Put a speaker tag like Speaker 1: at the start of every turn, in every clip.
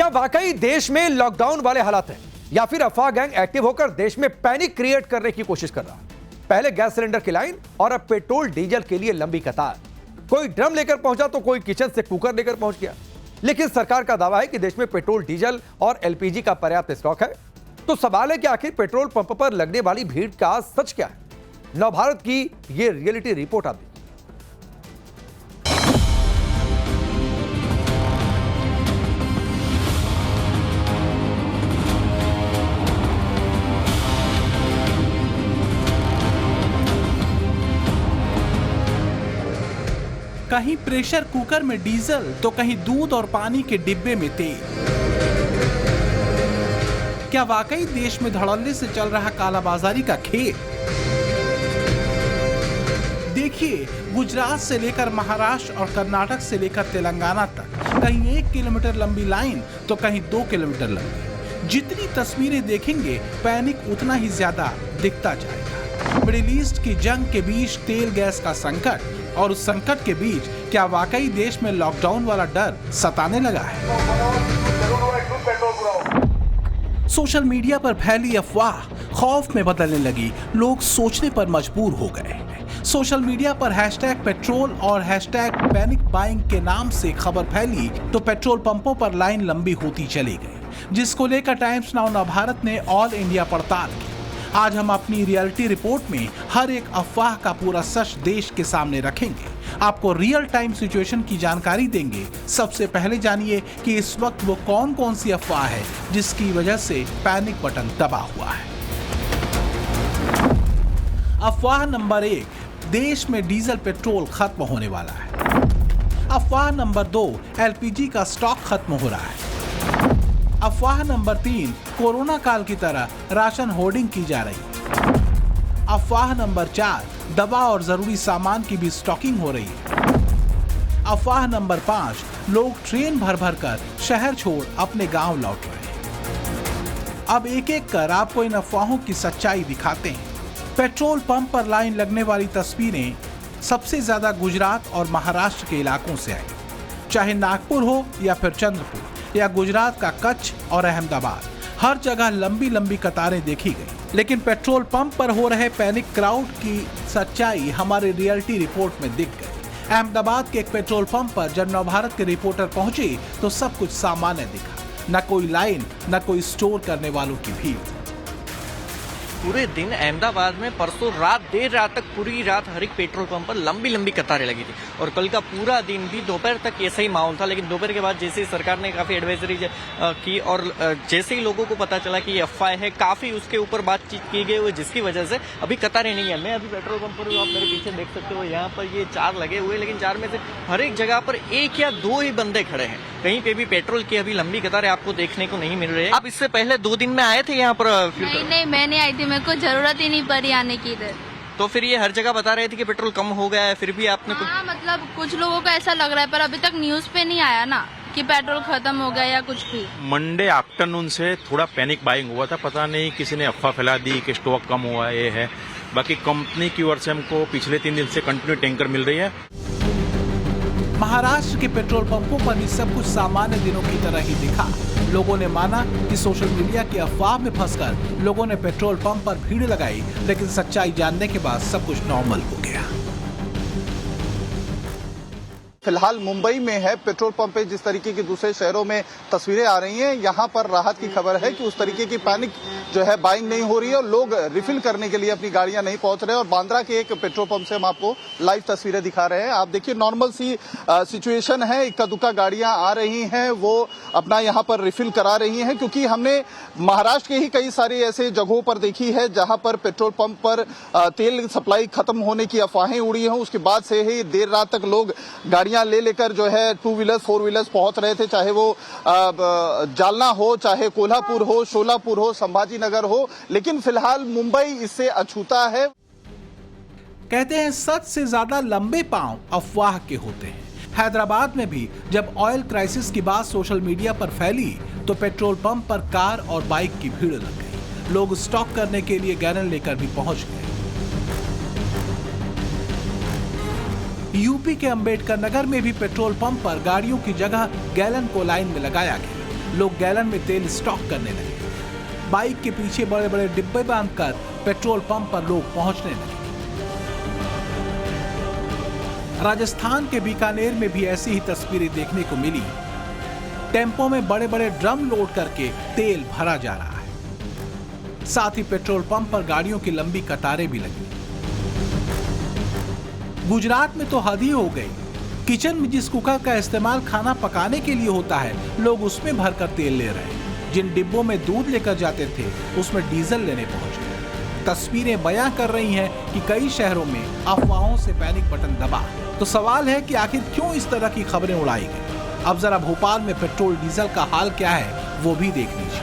Speaker 1: क्या वाकई देश में लॉकडाउन वाले हालात हैं या फिर अफवाह गैंग एक्टिव होकर देश में पैनिक क्रिएट करने की कोशिश कर रहा है? पहले गैस सिलेंडर की लाइन और अब पेट्रोल डीजल के लिए लंबी कतार। कोई ड्रम लेकर पहुंचा तो कोई किचन से कुकर लेकर पहुंच गया। लेकिन सरकार का दावा है कि देश में पेट्रोल, डीजल और एलपीजी का पर्याप्त स्टॉक है। तो सवाल है कि आखिर पेट्रोल पंप पर लगने वाली भीड़ का सच क्या है? नवभारत की यह रियलिटी रिपोर्ट आप देखिए।
Speaker 2: कहीं प्रेशर कुकर में डीजल तो कहीं दूध और पानी के डिब्बे में तेल। क्या वाकई देश में धड़ल्ले से चल रहा कालाबाजारी का खेल? देखिए, गुजरात से लेकर महाराष्ट्र और कर्नाटक से लेकर तेलंगाना तक कहीं 1 किलोमीटर लंबी लाइन तो कहीं 2 किलोमीटर लंबी। जितनी तस्वीरें देखेंगे पैनिक उतना ही ज्यादा दिखता जाएगा। मिडिल ईस्ट की जंग के बीच तेल गैस का संकट और उस संकट के बीच क्या वाकई देश में लॉकडाउन वाला डर सताने लगा है? सोशल मीडिया पर फैली अफवाह खौफ में बदलने लगी। लोग सोचने पर मजबूर हो गए। सोशल मीडिया पर हैशटैग पेट्रोल और हैशटैग पैनिक बाइंग के नाम से खबर फैली तो पेट्रोल पंपों पर लाइन लंबी होती चली गई, जिसको लेकर टाइम्स नाउ नवभारत ने ऑल इंडिया पड़ताल की। आज हम अपनी रियलिटी रिपोर्ट में हर एक अफवाह का पूरा सच देश के सामने रखेंगे। आपको रियल टाइम सिचुएशन की जानकारी देंगे। सबसे पहले जानिए कि इस वक्त वो कौन कौन सी अफवाह है जिसकी वजह से पैनिक बटन दबा हुआ है। अफवाह नंबर 1, देश में डीजल पेट्रोल खत्म होने वाला है। अफवाह नंबर 2, एलपीजी का स्टॉक खत्म हो रहा है। अफवाह नंबर 3, कोरोना काल की तरह राशन होर्डिंग की जा रही। अफवाह नंबर 4, दवा और जरूरी सामान की भी स्टॉकिंग हो रही है। अफवाह नंबर 5, लोग ट्रेन भर भर कर शहर छोड़ अपने गांव लौट रहे हैं। अब एक एक कर आपको इन अफवाहों की सच्चाई दिखाते हैं। पेट्रोल पंप पर लाइन लगने वाली तस्वीरें सबसे ज्यादा गुजरात और महाराष्ट्र के इलाकों से आई। चाहे नागपुर हो या फिर चंद्रपुर या गुजरात का कच्छ और अहमदाबाद, हर जगह लंबी लंबी कतारें देखी गई। लेकिन पेट्रोल पंप पर हो रहे पैनिक क्राउड की सच्चाई हमारे रियलिटी रिपोर्ट में दिख गई। अहमदाबाद के एक पेट्रोल पंप पर जब नवभारत के रिपोर्टर पहुंचे तो सब कुछ सामान्य दिखा। न कोई लाइन, न कोई स्टोर करने वालों की भीड़।
Speaker 3: पूरे दिन अहमदाबाद में परसों रात देर रात तक पूरी रात हर एक पेट्रोल पंप पर लंबी लंबी कतारें लगी थी और कल का पूरा दिन भी दोपहर तक ऐसा ही माहौल था। लेकिन दोपहर के बाद जैसे ही सरकार ने काफी एडवाइजरी की और जैसे ही लोगों को पता चला कि ये अफवाह है, काफी उसके ऊपर बातचीत की गई हुई, जिसकी वजह से अभी कतारें नहीं है। मैं अभी पेट्रोल पंप पर हूँ, आप मेरे पीछे देख सकते हो, यहाँ पर ये 4 लगे हुए, लेकिन 4 में से हर एक जगह पर 1 या 2 ही बंदे खड़े हैं। कहीं पे भी पेट्रोल की अभी लंबी कतारें आपको देखने को नहीं मिल रही है। आप इससे पहले 2 दिन में आए थे यहाँ पर?
Speaker 4: नहीं, मैं नहीं आई थी, मेरे को जरूरत ही नहीं पड़ी आने की इधर।
Speaker 3: तो फिर ये हर जगह बता रहे थे कि पेट्रोल कम हो गया है, फिर भी आपने
Speaker 4: मतलब कुछ लोगों को ऐसा लग रहा है, पर अभी तक न्यूज पे नहीं आया ना कि पेट्रोल खत्म हो गया या कुछ भी।
Speaker 5: मंडे आफ्टरनून से थोड़ा पैनिक बाइंग हुआ था, पता नहीं किसी ने अफवाह फैला दी कि स्टॉक कम हुआ है, ये है। बाकी कंपनी की ओर से हमको पिछले 3 दिन से कंटिन्यू टैंकर मिल रही है।
Speaker 2: महाराष्ट्र के पेट्रोल पंपों पर भी सब कुछ सामान्य दिनों की तरह ही दिखा। लोगों ने माना कि सोशल मीडिया की अफवाह में फंसकर लोगों ने पेट्रोल पंप पर भीड़ लगाई, लेकिन सच्चाई जानने के बाद सब कुछ नॉर्मल हो गया।
Speaker 6: फिलहाल मुंबई में है पेट्रोल पंप पे, जिस तरीके की दूसरे शहरों में तस्वीरें आ रही हैं, यहाँ पर राहत की खबर है कि उस तरीके की पैनिक जो है बाइंग नहीं हो रही है और लोग रिफिल करने के लिए अपनी गाड़ियां नहीं पहुंच रहे हैं। और बांद्रा के एक पेट्रोल पंप से हम आपको लाइव तस्वीरें दिखा रहे हैं। आप देखिए, नॉर्मल सी सिचुएशन है, इक्का दुक्का गाड़ियां आ रही हैं, वो अपना यहाँ पर रिफिल करा रही हैं, क्योंकि हमने महाराष्ट्र के ही कई सारी ऐसे जगहों पर देखी है जहां पर पेट्रोल पंप पर तेल सप्लाई खत्म होने की अफवाहें उड़ी हैं। उसके बाद से ही देर रात तक लोग गाड़ियां ले लेकर जो है 2 व्हीलर्स 4 व्हीलर्स पहुंच रहे थे, चाहे वो जालना हो, चाहे कोल्हापुर हो, शोलापुर हो, संभाजी नगर हो। लेकिन फिलहाल मुंबई इससे अछूता है।
Speaker 2: कहते हैं सच से ज्यादा लंबे पांव अफवाह के होते हैं। हैदराबाद में भी जब ऑयल क्राइसिस की बात सोशल मीडिया पर फैली तो पेट्रोल पंप पर कार और बाइक की भीड़ लग गई। लोग स्टॉक करने के लिए गैलन लेकर भी पहुंच गए। यूपी के अंबेडकर नगर में भी पेट्रोल पंप पर गाड़ियों की जगह गैलन को लाइन में लगाया गया। लोग गैलन में तेल स्टॉक करने लगे। बाइक के पीछे बड़े बड़े डिब्बे बांधकर पेट्रोल पंप पर लोग पहुंचने लगे। राजस्थान के बीकानेर में भी ऐसी ही तस्वीरें देखने को मिली। टेम्पो में बड़े बड़े ड्रम लोड करके तेल भरा जा रहा है। साथ ही पेट्रोल पंप पर गाड़ियों की लंबी कतारें भी लगी। गुजरात में तो हद ही हो गई। किचन में जिस कुकर का इस्तेमाल खाना पकाने के लिए होता है, लोग उसमें भरकर तेल ले रहे हैं। जिन डिब्बों में दूध लेकर जाते थे, उसमें डीजल लेने पहुंच गए। तस्वीरें बयां कर रही हैं कि कई शहरों में अफवाहों से पैनिक बटन दबा। तो सवाल है कि आखिर क्यों इस तरह की खबरें उड़ाई गई। अब जरा भोपाल में पेट्रोल डीजल का हाल क्या है, वो भी देख लीजिए।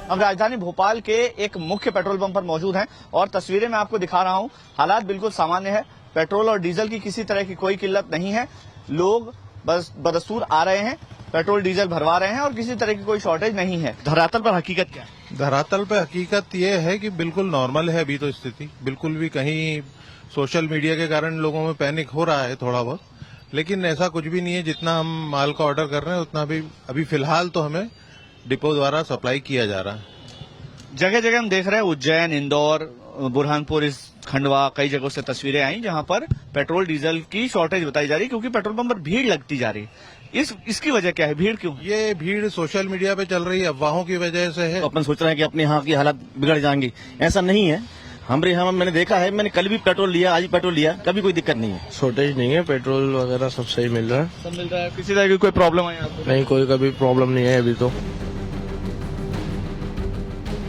Speaker 7: हम राजधानी भोपाल के एक मुख्य पेट्रोल पंप पर मौजूद हैं और तस्वीरें मैं आपको दिखा रहा हूं। हालात बिल्कुल सामान्य है। पेट्रोल और डीजल की किसी तरह की कोई किल्लत नहीं है। लोग बस बदस्तूर आ रहे हैं, पेट्रोल डीजल भरवा रहे हैं और किसी तरह की कोई शॉर्टेज नहीं है। धरातल पर हकीकत क्या है?
Speaker 8: धरातल पर हकीकत ये है कि बिल्कुल नॉर्मल है अभी तो स्थिति। बिल्कुल भी कहीं सोशल मीडिया के कारण लोगों में पैनिक हो रहा है थोड़ा बहुत, लेकिन ऐसा कुछ भी नहीं है। जितना हम माल का ऑर्डर कर रहे हैं उतना भी अभी फिलहाल तो हमें डिपो द्वारा सप्लाई किया जा रहा है।
Speaker 7: जगह जगह हम देख रहे हैं, उज्जैन, इंदौर, बुरहानपुर, इस खंडवा, कई जगहों से तस्वीरें आई जहां पर पेट्रोल डीजल की शॉर्टेज बताई जा रही है क्योंकि पेट्रोल पंप पर भीड़ लगती जा रही है। इसकी वजह क्या है? भीड़ क्यों?
Speaker 8: ये भीड़ सोशल मीडिया पे चल रही अफवाहों की वजह से है।
Speaker 9: अपन सोच रहे हैं कि अपने यहाँ की हालत बिगड़ जाएंगी, ऐसा नहीं है। हमारे यहाँ मैंने देखा है, मैंने कल भी पेट्रोल लिया, आज भी पेट्रोल लिया, कभी कोई दिक्कत नहीं है।
Speaker 10: शॉर्टेज नहीं है, पेट्रोल वगैरह सब सही मिल रहा है।
Speaker 7: सब मिल रहा है। किसी तरह की कोई प्रॉब्लम है आपको?
Speaker 10: नहीं, कोई कभी प्रॉब्लम नहीं है अभी तो।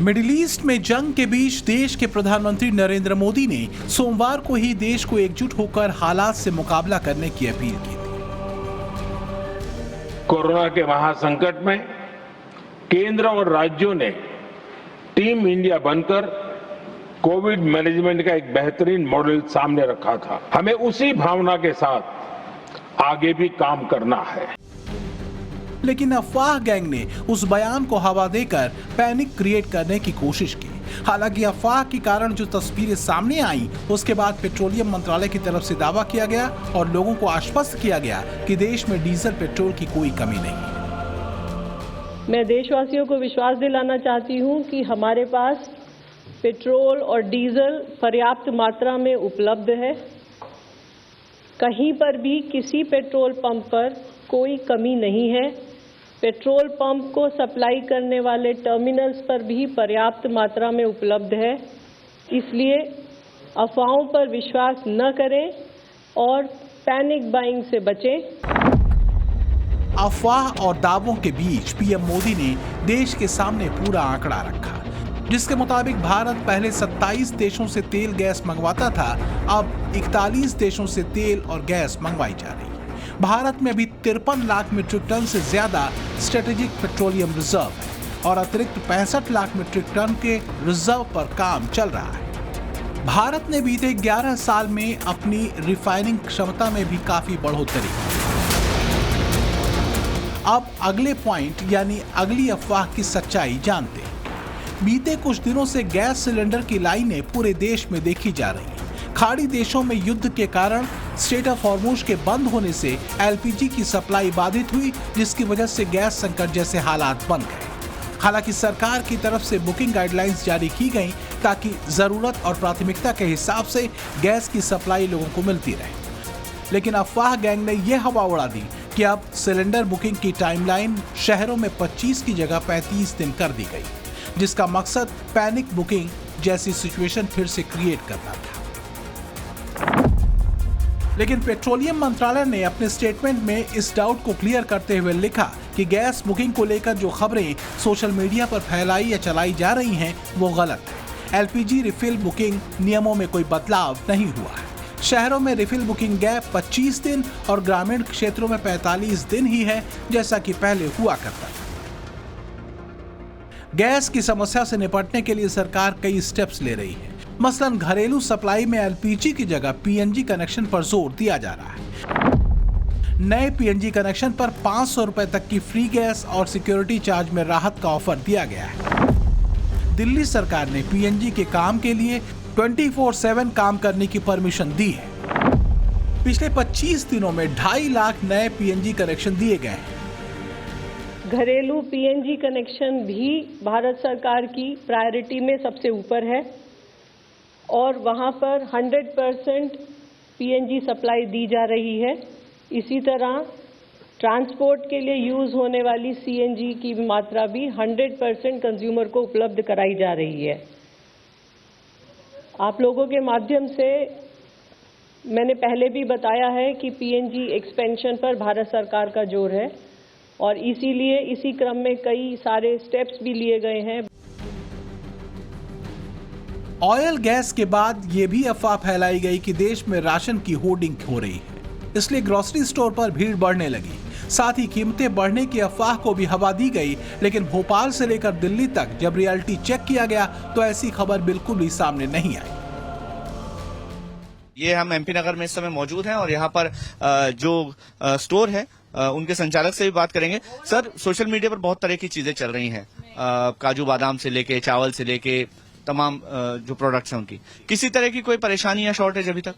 Speaker 2: मिडिल ईस्ट में जंग के बीच देश के प्रधानमंत्री नरेंद्र मोदी ने सोमवार को ही देश को एकजुट होकर हालात से मुकाबला करने की अपील की थी।
Speaker 11: कोरोना के महासंकट में केंद्र और राज्यों ने टीम इंडिया बनकर कोविड मैनेजमेंट का एक बेहतरीन मॉडल सामने रखा था। हमें उसी भावना के साथ आगे भी काम करना है।
Speaker 2: लेकिन अफवाह गैंग ने उस बयान को हवा देकर पैनिक क्रिएट करने की कोशिश की। हालांकि अफवाह के कारण जो तस्वीरें सामने आई, उसके बाद पेट्रोलियम मंत्रालय की तरफ से दावा किया गया और लोगों को आश्वस्त किया गया कि देश में डीजल पेट्रोल की कोई कमी नहीं है।
Speaker 12: मैं देशवासियों को विश्वास दिलाना चाहती हूं कि हमारे पास पेट्रोल और डीजल पर्याप्त मात्रा में उपलब्ध है। कहीं पर भी किसी पेट्रोल पंप पर कोई कमी नहीं है। पेट्रोल पंप को सप्लाई करने वाले टर्मिनल्स पर भी पर्याप्त मात्रा में उपलब्ध है। इसलिए अफवाहों पर विश्वास न करें और पैनिक बाइंग से बचें।
Speaker 2: अफवाह और दावों के बीच पीएम मोदी ने देश के सामने पूरा आंकड़ा रखा, जिसके मुताबिक भारत पहले 27 देशों से तेल गैस मंगवाता था, अब 41 देशों से तेल और गैस मंगवाई जा रही है। भारत में अभी 53 लाख मीट्रिक टन से ज्यादा स्ट्रेटेजिक पेट्रोलियम रिजर्व है और अतिरिक्त 65 लाख मीट्रिक टन के रिजर्व पर काम चल रहा है। भारत ने बीते 11 साल में अपनी रिफाइनिंग क्षमता में भी काफी बढ़ोतरी की। अब अगले पॉइंट यानी अगली अफवाह की सच्चाई जानते हैं। बीते कुछ दिनों से गैस सिलेंडर की लाइनें पूरे देश में देखी जा रही हैं। खाड़ी देशों में युद्ध के कारण स्ट्रेट ऑफ हॉर्मुज के बंद होने से एलपीजी की सप्लाई बाधित हुई, जिसकी वजह से गैस संकट जैसे हालात बन गए। हालांकि सरकार की तरफ से बुकिंग गाइडलाइंस जारी की गई ताकि जरूरत और प्राथमिकता के हिसाब से गैस की सप्लाई लोगों को मिलती रहे। लेकिन अफवाह गैंग ने यह हवा उड़ा दी कि अब सिलेंडर बुकिंग की टाइमलाइन शहरों में 25 की जगह 35 दिन कर दी गई, जिसका मकसद पैनिक बुकिंग जैसी सिचुएशन फिर से क्रिएट करना था। लेकिन पेट्रोलियम मंत्रालय ने अपने स्टेटमेंट में इस डाउट को क्लियर करते हुए लिखा कि गैस बुकिंग को लेकर जो खबरें सोशल मीडिया पर फैलाई या चलाई जा रही हैं, वो गलत है। एलपीजी रिफिल बुकिंग नियमों में कोई बदलाव नहीं हुआ है। शहरों में रिफिल बुकिंग गैप 25 दिन और ग्रामीण क्षेत्रों में 45 दिन ही है, जैसा कि पहले हुआ करता था। गैस की समस्या से निपटने के लिए सरकार कई स्टेप्स ले रही है। मसलन घरेलू सप्लाई में एलपीजी की जगह पीएनजी कनेक्शन पर जोर दिया जा रहा है। नए पीएनजी कनेक्शन पर 500 रुपए तक की फ्री गैस और सिक्योरिटी चार्ज में राहत का ऑफर दिया गया है। दिल्ली सरकार ने पीएनजी के काम के लिए 24/7 काम करने की परमिशन दी है। पिछले 25 दिनों में 2.5 लाख नए पीएनजी कनेक्शन दिए गए हैं।
Speaker 12: घरेलू पीएनजी कनेक्शन भी भारत सरकार की प्रायोरिटी में सबसे ऊपर है और वहां पर 100% पीएनजी सप्लाई दी जा रही है। इसी तरह ट्रांसपोर्ट के लिए यूज होने वाली सीएनजी की मात्रा भी 100% कंज्यूमर को उपलब्ध कराई जा रही है। आप लोगों के माध्यम से मैंने पहले भी बताया है कि पीएनजी एक्सपेंशन पर भारत सरकार का जोर है और इसीलिए इसी क्रम में कई सारे स्टेप्स भी लिए गए हैं।
Speaker 2: ऑयल गैस के बाद ये भी अफवाह फैलाई गई कि देश में राशन की होर्डिंग हो रही है, इसलिए ग्रोसरी स्टोर पर भीड़ बढ़ने लगी। साथ ही कीमतें बढ़ने की अफवाह को भी हवा दी गई, लेकिन भोपाल से लेकर दिल्ली तक जब रियलिटी चेक किया गया तो ऐसी खबर बिल्कुल भी सामने नहीं आई।
Speaker 7: ये हम एमपी नगर में इस समय मौजूद हैं और यहाँ पर जो स्टोर है उनके संचालक से भी बात करेंगे। सर, सोशल मीडिया पर बहुत तरह की चीजें चल रही हैं, काजू बादाम से लेके चावल से लेके तमाम जो प्रोडक्ट्स हैं उनकी, किसी तरह की कोई परेशानी या शॉर्टेज अभी तक?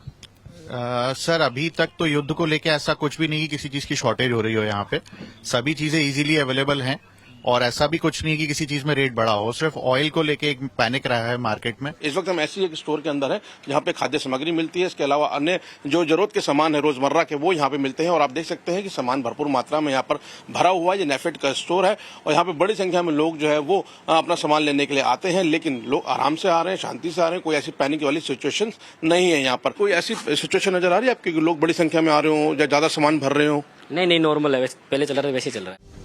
Speaker 13: सर, अभी तक तो युद्ध को लेके ऐसा कुछ भी नहीं कि किसी चीज की शॉर्टेज हो रही हो। यहाँ पे सभी चीजें इजीली अवेलेबल हैं और ऐसा भी कुछ नहीं कि किसी चीज में रेट बढ़ा हो। सिर्फ ऑयल को लेके एक पैनिक रहा है मार्केट में।
Speaker 14: इस वक्त हम ऐसी एक स्टोर के अंदर है जहाँ पे खाद्य सामग्री मिलती है, इसके अलावा अन्य जो जरूरत के सामान है रोजमर्रा के वो यहाँ पे मिलते हैं और आप देख सकते हैं कि सामान भरपूर मात्रा में यहाँ पर भरा हुआ है। ये नेफेड का स्टोर है और यहाँ पे बड़ी संख्या में लोग जो है वो अपना सामान लेने के लिए आते हैं, लेकिन लोग आराम से आ रहे हैं, शांति से आ रहे हैं, कोई ऐसी पैनिक वाली सिचुएशन नहीं है। यहाँ पर कोई ऐसी सिचुएशन नजर आ रही है आपकी लोग बड़ी संख्या में आ रहे हो या ज्यादा सामान भर रहे हो?
Speaker 15: नहीं, नॉर्मल है, पहले चल रहा है वैसे ही चल रहा है।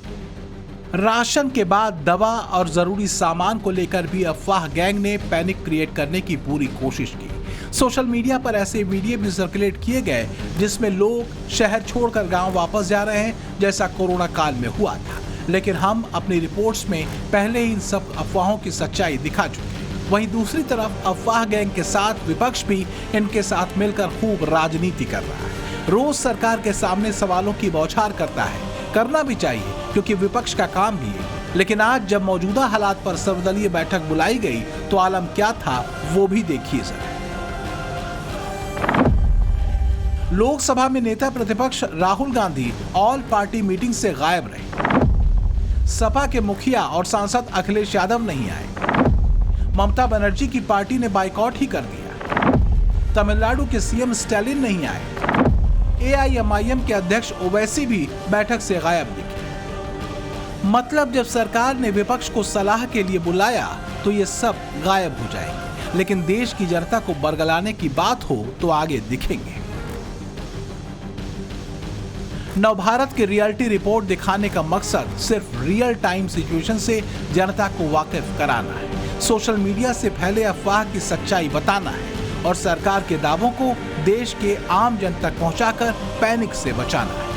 Speaker 2: राशन के बाद दवा और जरूरी सामान को लेकर भी अफवाह गैंग ने पैनिक क्रिएट करने की पूरी कोशिश की। सोशल मीडिया पर ऐसे वीडियो भी सर्कुलेट किए गए जिसमें लोग शहर छोड़कर गांव वापस जा रहे हैं, जैसा कोरोना काल में हुआ था। लेकिन हम अपनी रिपोर्ट्स में पहले ही इन सब अफवाहों की सच्चाई दिखा चुके। वहीं दूसरी तरफ अफवाह गैंग के साथ विपक्ष भी इनके साथ मिलकर खूब राजनीति कर रहा है। रोज सरकार के सामने सवालों की बौछार करता है, करना भी चाहिए क्योंकि विपक्ष का काम भी है। लेकिन आज जब मौजूदा हालात पर सर्वदलीय बैठक बुलाई गई तो आलम क्या था वो भी देखिए जरा। लोकसभा में नेता प्रतिपक्ष Rahul Gandhi all party meeting से गायब रहे। सपा के मुखिया और सांसद अखिलेश यादव नहीं आए। ममता बनर्जी की पार्टी ने बाइकआउट ही कर दिया। तमिलनाडु के सीएम स्टालिन नहीं आए। एआईएमआईएम के अध्यक्ष ओवैसी भी बैठक से गायब दिखे। मतलब जब सरकार ने विपक्ष को सलाह के लिए बुलाया तो ये सब गायब हो जाएंगे, लेकिन देश की जनता को बरगलाने की बात हो तो आगे दिखेंगे। नवभारत की रियलिटी रिपोर्ट दिखाने का मकसद सिर्फ रियल टाइम सिचुएशन से जनता को वाकिफ कराना है, सोशल मीडिया से फैले अफवाह की सच्चाई बताना है और सरकार के दावों को देश के आम जन तक पहुंचाकर पैनिक से बचाना है।